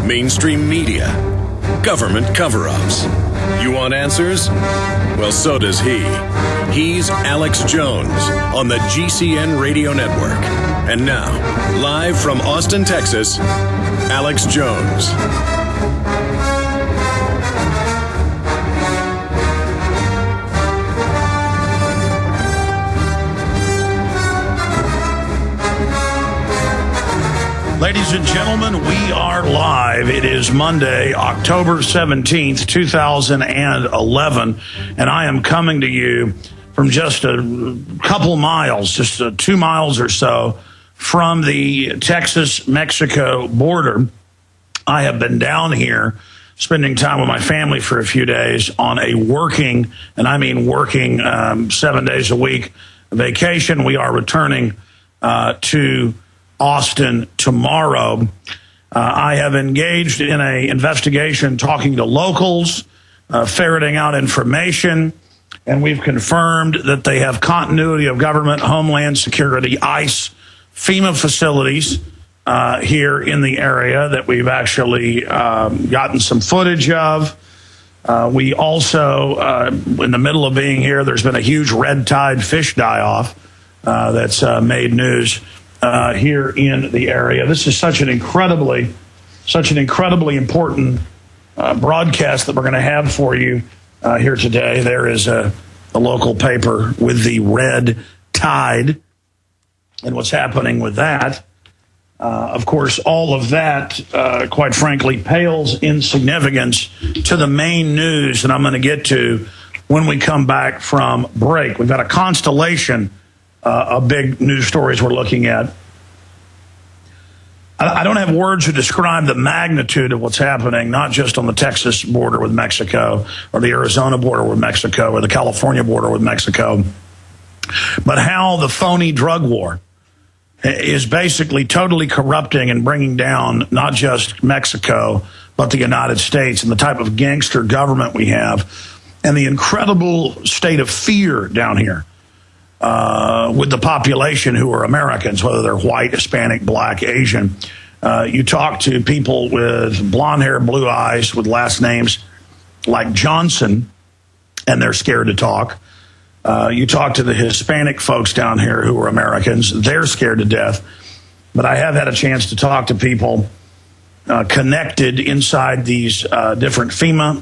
mainstream media, government cover-ups. You want answers? Well, so does he. He's Alex Jones on the GCN Radio Network. And now, live from Austin, Texas, Alex Jones. Ladies and gentlemen, we are live. It is Monday, October 17th, 2011, and I am coming to you from just a couple miles, just 2 miles or so from the Texas-Mexico border. I have been down here spending time with my family for a few days on a working, and I mean working 7 days a week vacation. We are returning to Austin tomorrow. I have engaged in an investigation talking to locals, ferreting out information, and we've confirmed that they have continuity of government, Homeland Security, ICE, FEMA facilities here in the area that we've actually gotten some footage of. We also, in the middle of being here, there's been a huge red tide fish die-off that's made news here in the area. This is such an incredibly important broadcast that we're going to have for you here today. There is a local paper with the red tide and what's happening with that. Of course, all of that, quite frankly, pales in significance to the main news that I'm going to get to when we come back from break. We've got a constellation of big news stories we're looking at. I don't have words to describe the magnitude of what's happening, not just on the Texas border with Mexico or the Arizona border with Mexico or the California border with Mexico, but how the phony drug war is basically totally corrupting and bringing down not just Mexico, but the United States, and the type of gangster government we have, and the incredible state of fear down here. With the population who are Americans, whether they're white, Hispanic, black, Asian. You talk to people with blonde hair, blue eyes, with last names like Johnson, and they're scared to talk. You talk to the Hispanic folks down here who are Americans, they're scared to death. But I have had a chance to talk to people connected inside these different FEMA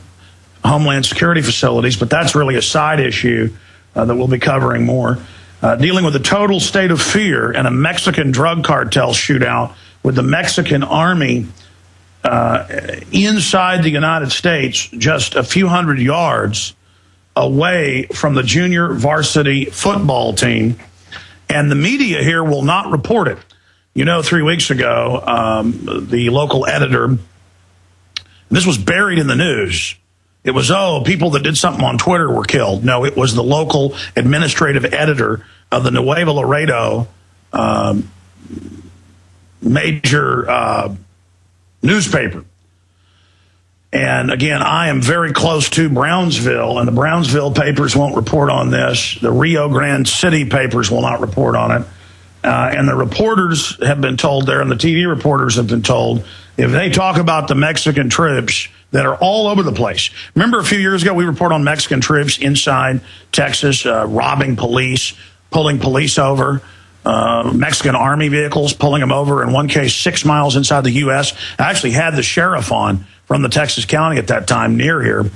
Homeland Security facilities, but that's really a side issue that we'll be covering more, dealing with a total state of fear and a Mexican drug cartel shootout with the Mexican army inside the United States, just a few hundred yards away from the junior varsity football team. And the media here will not report it. You know, 3 weeks ago, the local editor, this was buried in the news. It was, people that did something on Twitter were killed. No, it was the local administrative editor of the Nuevo Laredo major newspaper. And again, I am very close to Brownsville, and the Brownsville papers won't report on this. The Rio Grande City papers will not report on it. And the reporters have been told there, and the TV reporters have been told, if they talk about the Mexican troops that are all over the place. Remember a few years ago, we reported on Mexican troops inside Texas, robbing police, pulling police over, Mexican army vehicles, pulling them over, in one case 6 miles inside the U.S. I actually had the sheriff on from the Texas County at that time near here,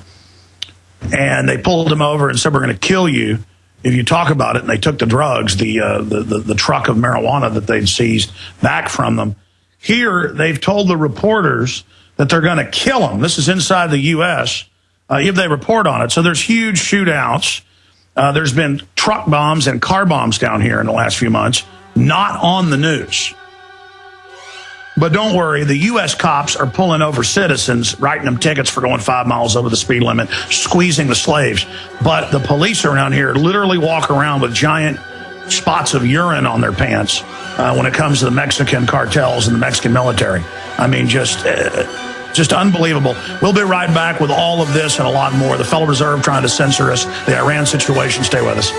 and they pulled him over and said, we're going to kill you if you talk about it. And they took the drugs, the truck of marijuana that they'd seized back from them. Here, they've told the reporters that they're going to kill them. This is inside the U.S. If they report on it. So there's huge shootouts. There's been truck bombs and car bombs down here in the last few months, not on the news. But don't worry, the U.S. cops are pulling over citizens, writing them tickets for going 5 miles over the speed limit, squeezing the slaves. But the police around here literally walk around with giant spots of urine on their pants when it comes to the Mexican cartels and the Mexican military. I mean, just unbelievable. We'll be right back with all of this and a lot more. The Federal Reserve trying to censor us, the Iran situation. Stay with us.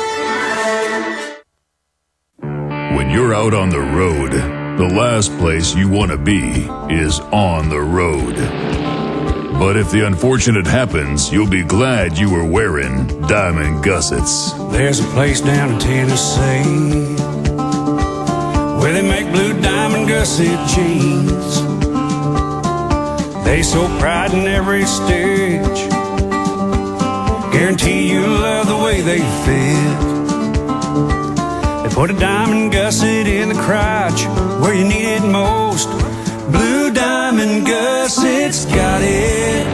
When you're out on the road, The last place you want to be is on the road. But if the unfortunate happens, you'll be glad you were wearing diamond gussets. There's a place down in Tennessee where they make blue diamond gusset jeans. They sew pride in every stitch, guarantee you love the way they fit. They put a diamond gusset in the crotch where you need it most. Blue diamond gussets got it,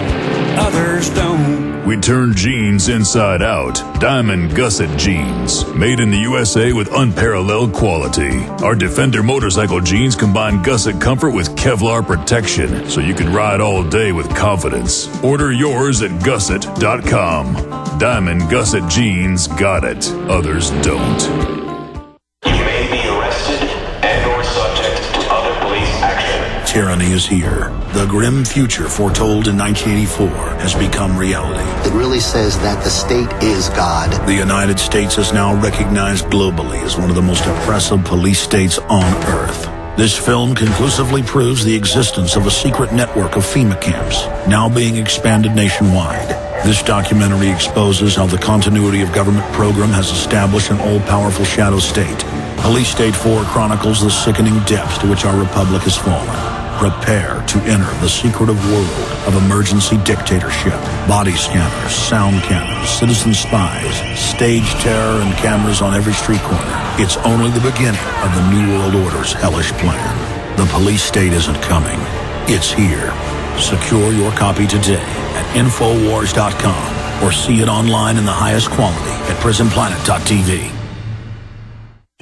others don't. We turn jeans inside out. Diamond gusset jeans. Made in the USA with unparalleled quality. Our Defender motorcycle jeans combine gusset comfort with Kevlar protection, so you can ride all day with confidence. Order yours at gusset.com. Diamond gusset jeans got it, others don't. You may be arrested and or subject to other police action. Tyranny is here. The grim future foretold in 1984 has become reality. It really says that the state is God. The United States is now recognized globally as one of the most oppressive police states on earth. This film conclusively proves the existence of a secret network of FEMA camps, now being expanded nationwide. This documentary exposes how the continuity of government program has established an all-powerful shadow state. Police State 4 chronicles the sickening depths to which our republic has fallen. Prepare to enter the secretive world of emergency dictatorship. Body scanners, sound cannons, citizen spies, stage terror, and cameras on every street corner. It's only the beginning of the New World Order's hellish plan. The police state isn't coming. It's here. Secure your copy today at Infowars.com or see it online in the highest quality at PrisonPlanet.tv.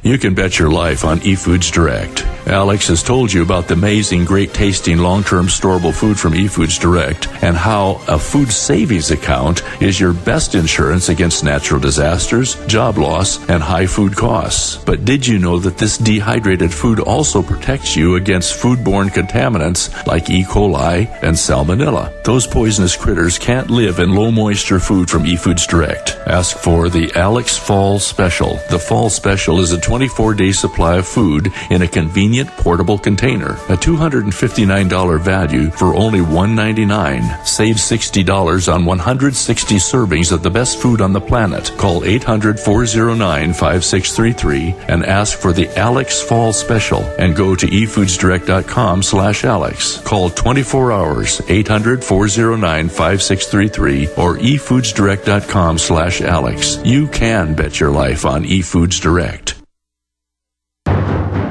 You can bet your life on eFoods Direct. Alex has told you about the amazing, great-tasting, long-term storable food from eFoods Direct and how a food savings account is your best insurance against natural disasters, job loss, and high food costs. But did you know that this dehydrated food also protects you against foodborne contaminants like E. coli and salmonella? Those poisonous critters can't live in low-moisture food from eFoods Direct. Ask for the Alex Fall Special. The Fall Special is a 24-day supply of food in a convenient portable container. A $259 value for only $199. Save $60 on 160 servings of the best food on the planet. Call 800-409-5633 and ask for the Alex Fall Special and go to efoodsdirect.com/Alex. Call 24 hours, 800-409-5633 or efoodsdirect.com/Alex. You can bet your life on eFoods Direct.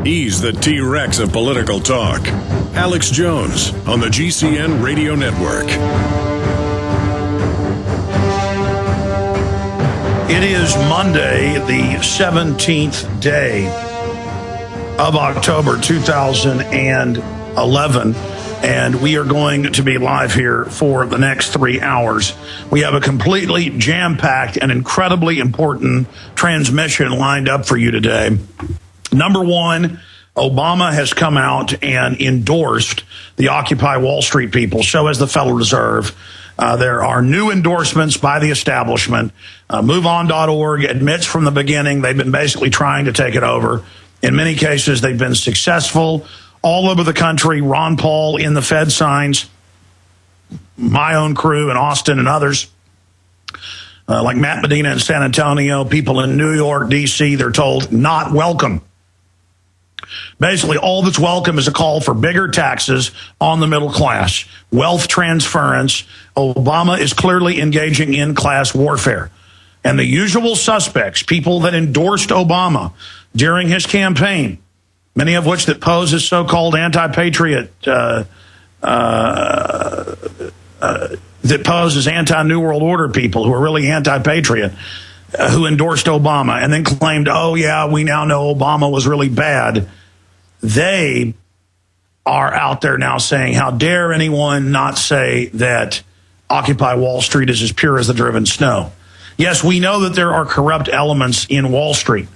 He's the T-Rex of political talk. Alex Jones on the GCN Radio Network. It is Monday, the 17th day of October 2011, and we are going to be live here for the next 3 hours. We have a completely jam-packed and incredibly important transmission lined up for you today. Number one, Obama has come out and endorsed the Occupy Wall Street people. So has the Federal Reserve. There are new endorsements by the establishment. MoveOn.org admits from the beginning they've been basically trying to take it over. In many cases, they've been successful. All over the country, Ron Paul in the Fed signs, my own crew in Austin and others, like Matt Medina in San Antonio, people in New York, D.C., they're told not welcome. Basically, all that's welcome is a call for bigger taxes on the middle class, wealth transference. Obama is clearly engaging in class warfare. And the usual suspects, people that endorsed Obama during his campaign, many of which that pose as so-called anti-patriot, that pose as anti-New World Order people who are really anti-patriot, who endorsed Obama and then claimed, oh, yeah, we now know Obama was really bad. They are out there now saying, how dare anyone not say that Occupy Wall Street is as pure as the driven snow. Yes, we know that there are corrupt elements in Wall Street,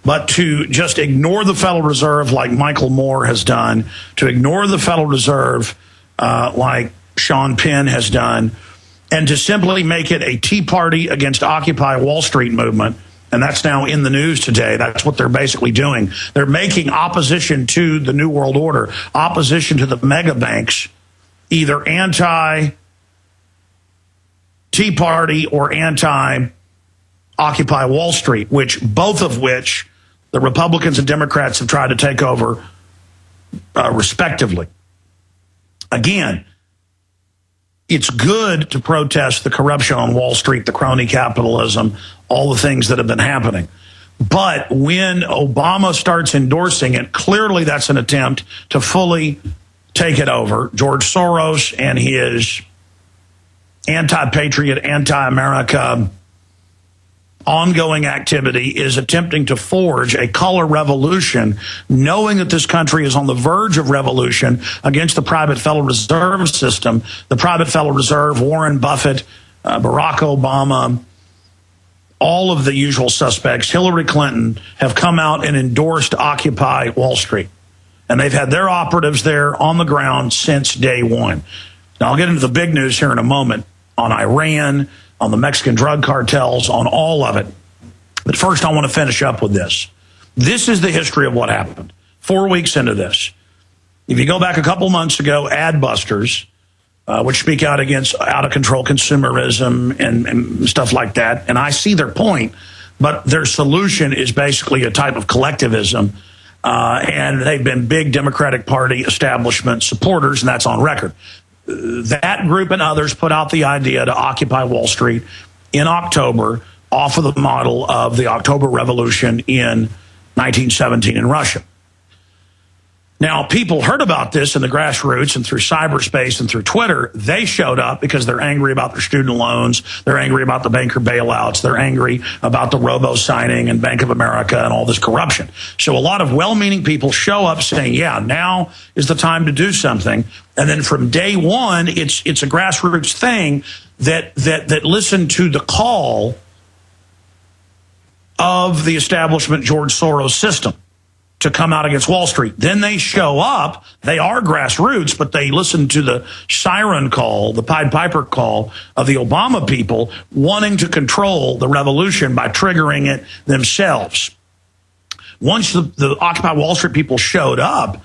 but to just ignore the Federal Reserve like Michael Moore has done, to ignore the Federal Reserve like Sean Penn has done, and to simply make it a Tea Party against Occupy Wall Street movement, And that's now in the news today. That's what they're basically doing. They're making opposition to the New World Order, opposition to the mega banks, either anti-Tea Party or anti-Occupy Wall Street, both of which the Republicans and Democrats have tried to take over respectively. Again, it's good to protest the corruption on Wall Street, the crony capitalism, all the things that have been happening. But when Obama starts endorsing it, clearly that's an attempt to fully take it over. George Soros and his anti-patriot, anti-America ongoing activity is attempting to forge a color revolution, knowing that this country is on the verge of revolution against the private Federal Reserve system. The private Federal Reserve, Warren Buffett, Barack Obama, all of the usual suspects, Hillary Clinton, have come out and endorsed Occupy Wall Street. And they've had their operatives there on the ground since day one. Now, I'll get into the big news here in a moment on Iran, on the Mexican drug cartels, on all of it. But first, I want to finish up with this. This is the history of what happened 4 weeks into this. If you go back a couple months ago, ad busters, which speak out against out-of-control consumerism and stuff like that, and I see their point, but their solution is basically a type of collectivism, and they've been big Democratic Party establishment supporters, and that's on record. That group and others put out the idea to occupy Wall Street in October off of the model of the October Revolution in 1917 in Russia. Now, people heard about this in the grassroots and through cyberspace and through Twitter. They showed up because they're angry about their student loans. They're angry about the banker bailouts. They're angry about the robo-signing and Bank of America and all this corruption. So a lot of well-meaning people show up saying, yeah, now is the time to do something. And then from day one, it's a grassroots thing that listened to the call of the establishment George Soros system to come out against Wall Street. Then they show up. They are grassroots, but they listen to the siren call, the Pied Piper call of the Obama people wanting to control the revolution by triggering it themselves. Once the Occupy Wall Street people showed up,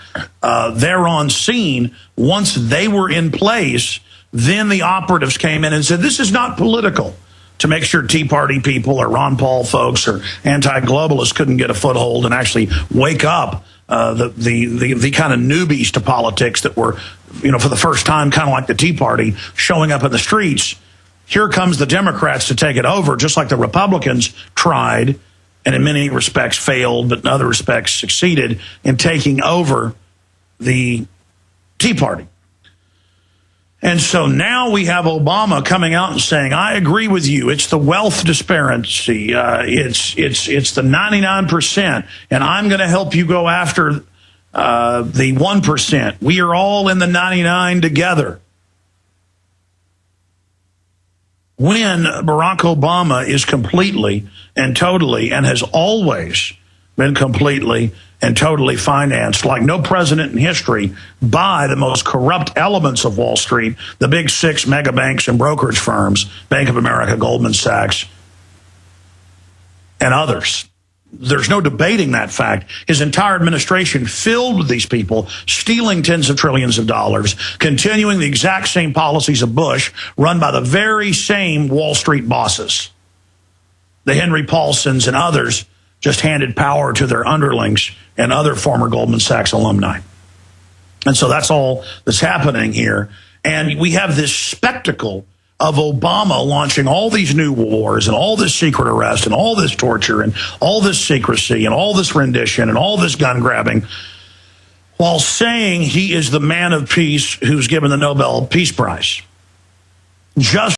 they're on scene. Once they were in place, then the operatives came in and said, this is not political, to make sure Tea Party people or Ron Paul folks or anti-globalists couldn't get a foothold and actually wake up the kind of newbies to politics that were, for the first time, kind of like the Tea Party, showing up in the streets. Here comes the Democrats to take it over, just like the Republicans tried, and in many respects failed, but in other respects succeeded in taking over the Tea Party. And so now we have Obama coming out and saying, I agree with you. It's the wealth disparity. It's the 99%. And I'm going to help you go after the 1%. We are all in the 99 together. When Barack Obama is completely and totally and has always been completely and totally financed, like no president in history, by the most corrupt elements of Wall Street, the big six mega banks and brokerage firms, Bank of America, Goldman Sachs, and others. There's no debating that fact. His entire administration filled with these people, stealing tens of trillions of dollars, continuing the exact same policies of Bush, run by the very same Wall Street bosses. The Henry Paulsons and others just handed power to their underlings and other former Goldman Sachs alumni. And so that's all that's happening here. And we have this spectacle of Obama launching all these new wars and all this secret arrest and all this torture and all this secrecy and all this rendition and all this gun grabbing, while saying he is the man of peace who's given the Nobel Peace Prize. Just